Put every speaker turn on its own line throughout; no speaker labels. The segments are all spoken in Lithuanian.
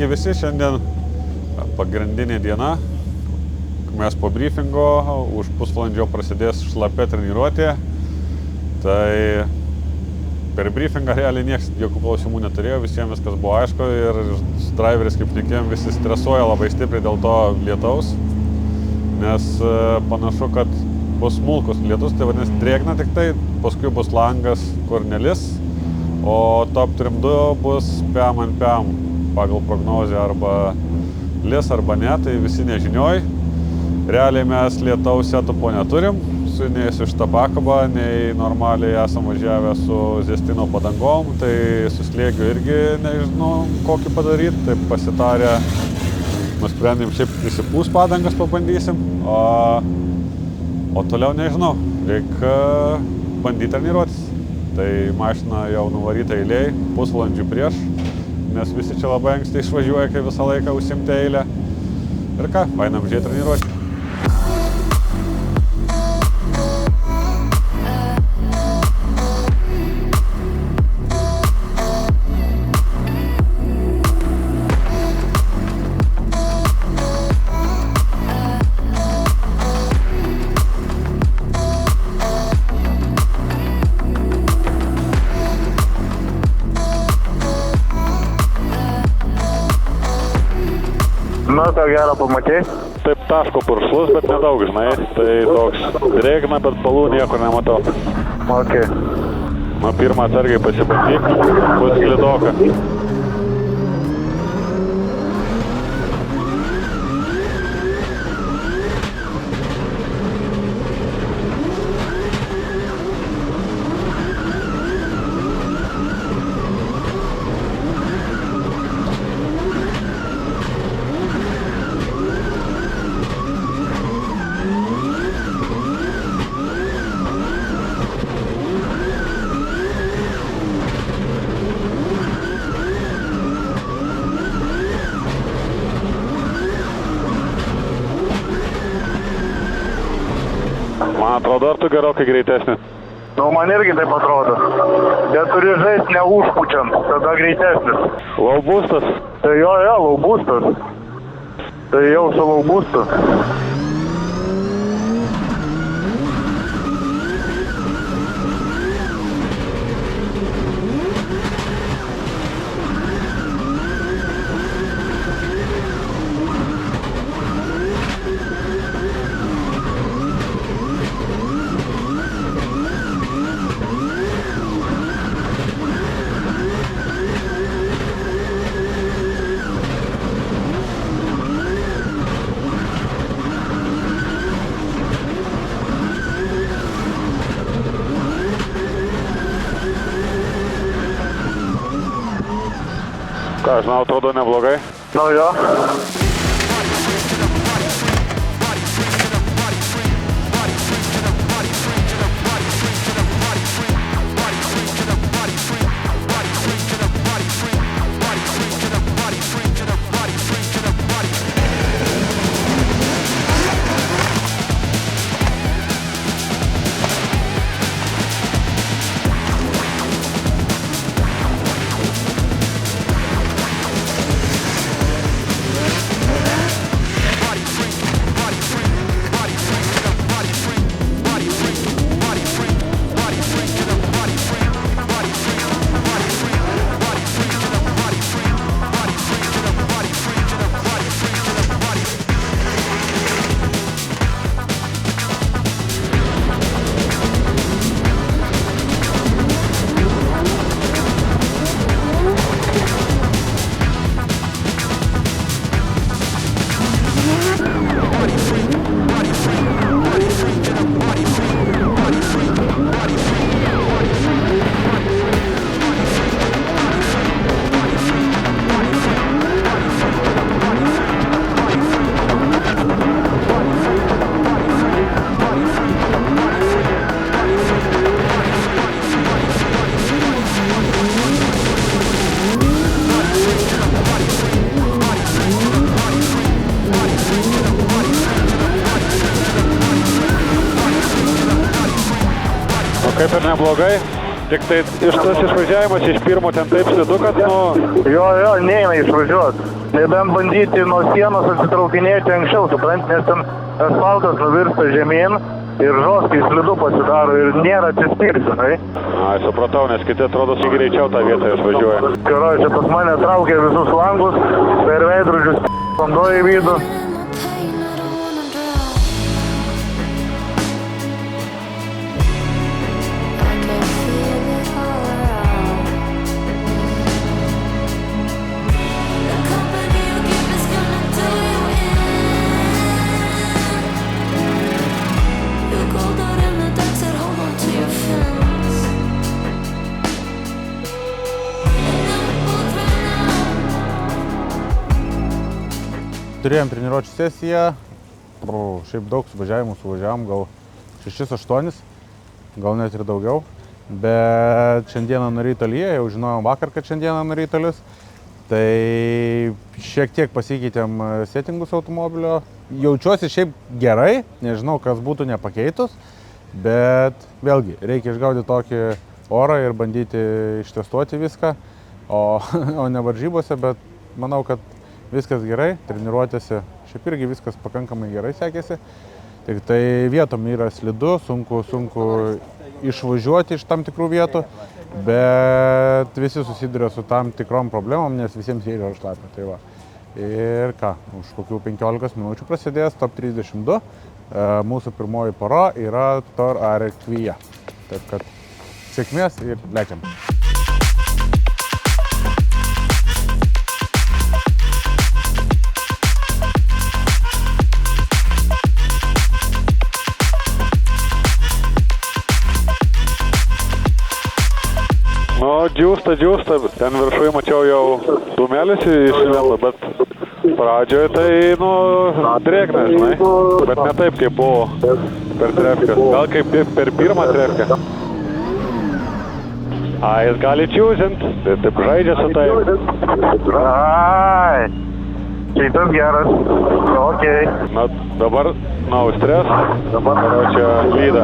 Sveiki visi, šiandien pagrindinė diena. Mes po briefingo, už pusvalandžio prasidės šlapia treniruotė. Tai per briefingą realiai niekas jokių klausimų neturėjo, visiems viskas buvo aišku ir driveris kaip nekėjom visi stresuoja labai stipriai dėl to lietaus. Nes panašu, kad bus smulkus lietus, tai vadinasi drėgna tik tai, paskui bus langas, kur nelis, o top trim 2 bus pem ant pem pagal prognozę arba lis arba ne, tai visi nežinioj. Realiai mes lietaus setupo neturim, nei su štabakaba, nei normaliai esam važiavę su zestino padangom, tai su slėgiu irgi nežinau kokį padaryti, tai pasitarę nusprendėm šiaip prisipūs padangas pabandysim, o toliau nežinau, reikia bandyti treniruotis. Tai mašina jau nuvaryta eilėj, pusvalandžių prieš, nes visi čia labai anksti išvažiuoja, kai visą laiką užsimti eilę. Ir ką, einam žiūrėti treniruoti.
Nu, ką gerą pamatei?
Taip, taško puršlus, bet nedaug, žinai. Tai toks drėgna, bet balų niekur nematau.
Ok.
Nu, pirmą atsargiai pasibandyk, bus slidoka. Man atrodo, ar tu gerokai greitesnis?
Nu, man irgi taip atrodo. Bet turi žaisti neužpučiant, tada greitesnis.
Low boostas?
Tai jo, low boostas. Tai jau su low boostu.
Ką, žinau, atrodo neblogai.
Nu jo.
Kaip ir neblogai. Tik tai iš tas išvažiavimas iš pirmo ten taip slidu, kad
Jo, neina išvažiuoti. Nebent bandyti nuo sienos atsitraukinėti anksčiau, suprant, nes ten asfaltas nuvirsta žemyn ir žoskiai slidu pasidaro ir nėra atsispirti, žinai.
Ai, supratau, nes kiti atrodo su greičiau tą vietą išvažiuoja.
Karočią, pas mane traukė visus langus, per veidrodžius vanduo į vidų.
Turėjom treniruočių sesiją, šiaip daug suvažiavom, gal 6-8, gal net ir daugiau. Bet šiandieną nuo ryto lyja, jau žinojom vakar, kad šiandieną nuo ryto lys. Tai šiek tiek pasikeitėm settingus automobilio. Jaučiuosi šiaip gerai, nežinau, kas būtų nepakeitus, bet vėlgi reikia išgaudyti tokį orą ir bandyti ištestuoti viską, o ne varžybose, bet manau, kad viskas gerai, treniruotėse šiaip irgi viskas pakankamai gerai sekėsi. Tik tai vietom yra slidu, sunku išvažiuoti iš tam tikrų vietų, bet visi susiduria su tam tikrom problemom, nes visiems jie yra šlapia. Tai va. Ir ką, už kokių 15 minučių prasidės top 32. Mūsų pirmoji pora yra Tor Arekvija. Taip kad sėkmės ir lekiam.
Džiūsta, ten viršui mačiau jau dūmelis išlenda, bet pradžioje tai, drėgna, žinai, bet ne taip, kaip buvo per trefkę, gal kaip per pirmą trefkę. Jis gali čiūzint, tai taip žaidžia su tai.
Ai, šitas geras, okei.
Na, dabar, stress, čia lyda.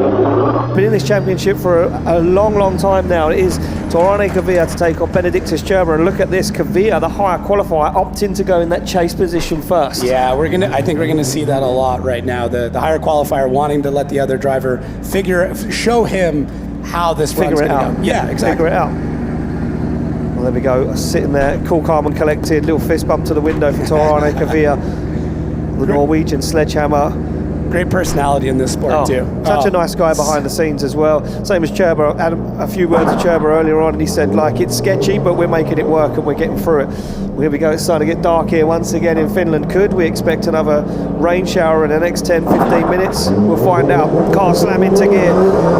Been in this championship for a long time now. It is Torane Kvia to take on Benedictus Gerber, and look at this, Kvia, the higher qualifier, opting to go in that chase position first.
Yeah, I think we're gonna see that a lot right now. The higher qualifier wanting to let the other driver show him how this run's gonna go. Yeah, exactly.
Figure it out. Well, there we go, sitting there, cool, calm and collected, little fist bump to the window for Torane Kvia, the Norwegian sledgehammer.
Great personality in this sport too.
Such a nice guy behind the scenes as well. Same as Cherba. I had a few words with Cherba earlier on and he said, like, it's sketchy, but we're making it work and we're getting through it. Well, here we go, it's starting to get dark here once again in Finland. Could we expect another rain shower in the next 10-15 minutes? We'll find out. Car slam into gear.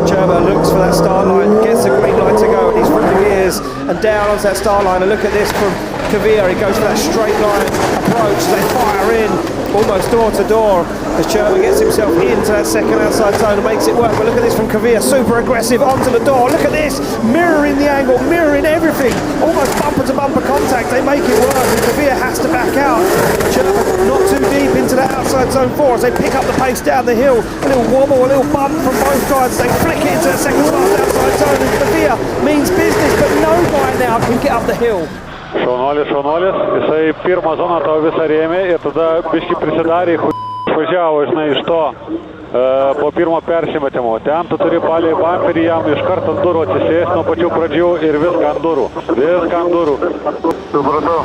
Cherba looks for that start line, gets the green light to go, and he's through the gears and down onto that start line. And look at this from Kvia. He goes for that straight line approach as they fire in. Almost door to door as Cherba gets himself into that second outside zone and makes it work. But look at this from Kvia, super aggressive onto the door. Look at this, mirroring the angle, mirroring everything. Almost bumper to bumper contact, they make it work and Kvia has to back out. Cherba not too deep into that outside zone 4 as they pick up the pace down the hill. A little wobble, a little bump from both guys. They flick it into the second fast outside zone and Kvia means business, but no guy now can get up the hill.
Šaunuolis, jisai pirmą zoną tau visą rėmė ir tada biški prisidarė, išvažiavo, žinai, iš to po pirmo persimetimo. Ten tu turi palei bumperį jam iš karto ant durų atsisės nuo pačių pradžių ir viską ant durų. Viską ant durų.
Supratau.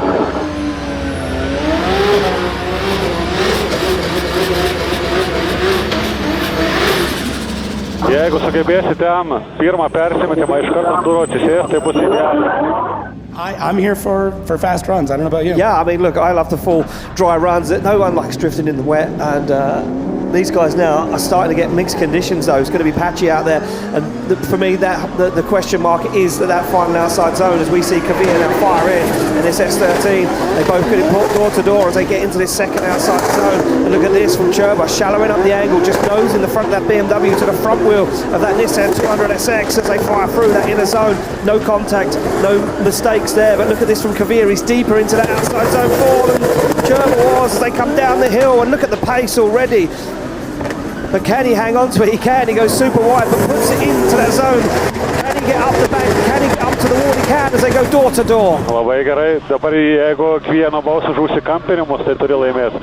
Jeigu sugebėsi ten pirmą persimetimą iš karto ant durų atsisės, tai bus idealiai.
I'm here for fast runs. I don't know about you.
Yeah, I mean, look, I love the full dry runs. No one likes drifting in the wet, and these guys now are starting to get mixed conditions though. It's going to be patchy out there, and for me the question mark is that final outside zone as we see Kvia now fire in this S13. They both get it door to door as they get into this second outside zone. And look at this from Cherba, shallowing up the angle, just nosing the front of that BMW to the front wheel of that Nissan 200 SX as they fire through that inner zone. No contact, no mistakes there, but look at this from Kvia, he's deeper into that outside zone 4 than Cherba was as they come down the hill, and look at the pace already. But can he hang on to it? He can. He goes super wide, but puts it into that zone. Can he he get up the bank? Can he get up to the wall? He can as they go door to door.
Labai gerai, dabar jeigu Kvieno baus už užsikampinimus, tai turi laimėti.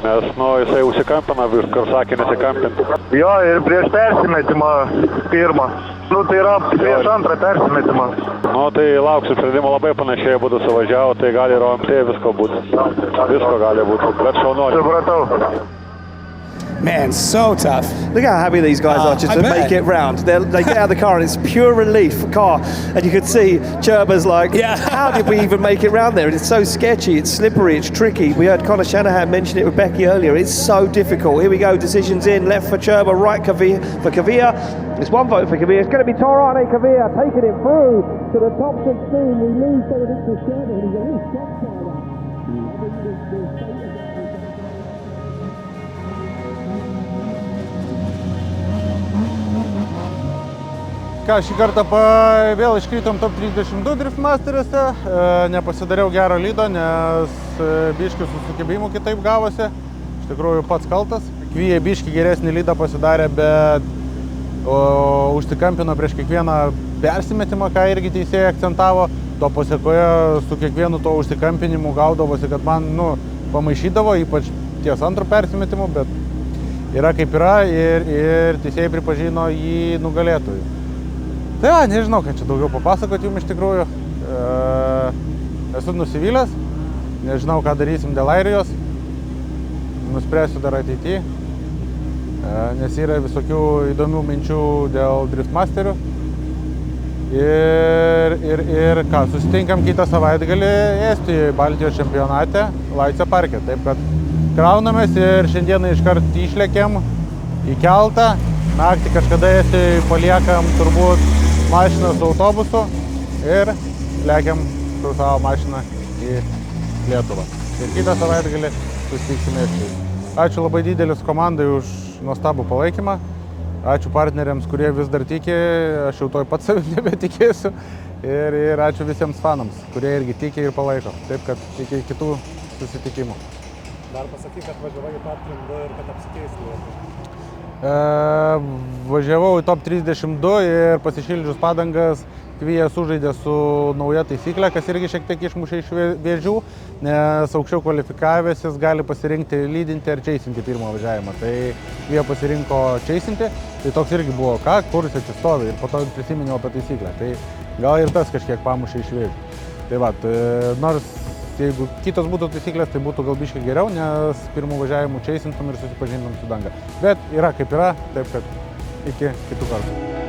Nes, jisai užsikampina, kur sakė nesikampinti.
Jo, ir prieš persimetimą pirmą. Tai yra prieš antrą persimetimą.
Tai lauksiu sprendimo, labai panašiai būtų suvažiavo, tai gali ir OMT visko būti. Visko gali būti, bet šaunuoju.
Supratau.
Man, so tough.
Look how happy these guys are just
I
to
bet.
make it round. They get out of the car and it's pure relief car. And you could see Cherba's like,
Yeah.
how did we even make it round there? It's so sketchy, it's slippery, it's tricky. We heard Conor Shanahan mention it with Becky earlier. It's so difficult. Here we go, decisions in, left for Cherba, right for Kvyat. It's one vote for Kvyat. It's going to be Torane Kvyat taking it through to the top 16. We lose everything to Cherba. He's a little shocked by that.
Ką, šį kartą vėl iškrytom top 32 Driftmasteriuose, nepasidariau gero lydo, nes biškių su sukibėjimu kitaip gavosi, iš tikrųjų pats kaltas. Kvyje biškį geresnį lydą pasidarė, bet užsikampino prieš kiekvieną persimetimą, ką irgi teisėjai akcentavo. To pasiekoje su kiekvienu to užsikampinimu gaudavosi, kad man pamaišydavo, ypač ties antro persimetimu, bet yra kaip yra ir teisėjai pripažino jį nugalėtojų. Tai nežinau, ką čia daugiau papasakoti jums iš tikrųjų. Esu nusivylęs, nežinau, ką darysim dėl Airijos. Nuspręsiu dar ateityje, nes yra visokių įdomių minčių dėl Driftmasterių. Ir ką, susitinkam kitą savaitgalį Estijoje, Baltijos čempionate, Laisvė parke. Taip kad kraunamės ir šiandieną iškart išlėkėm į keltą. Naktį kažkada Estijoje paliekam turbūt mašiną su autobusu ir lekiam su savo mašiną į Lietuvą. Ir kitą savaitgalį susitiksime Estijoje. Ačiū labai didelis komandai už nuostabų palaikymą. Ačiū partneriams, kurie vis dar tiki, aš jau toj pats savim nebetikėsiu. Ir ačiū visiems fanams, kurie irgi tiki ir palaiko. Taip, kad iki kitų susitikimų.
Dar pasakyk, kad važiavai į top 32 ir kad apsikeisi.
Važiavau į top 32 ir pasišildžius padangas Kvyjas sužaidė su nauja taisyklė, kas irgi šiek tiek išmušė iš vėžių, nes aukščiau kvalifikavęsis gali pasirinkti lydinti ar čeisinti pirmą važiavimą. Tai Kvyja pasirinko čeisinti, tai toks irgi buvo, kur jis atsistovi ir po to prisiminiau apie taisyklę. Tai gal ir tas kažkiek pamušė iš vėžių. Tai va, nors jeigu kitos būtų taisyklės, tai būtų gal biškai geriau, nes pirmų važiavimų čeisintum ir susipažintum su danga. Bet yra kaip yra, taip kad iki kitų kartų.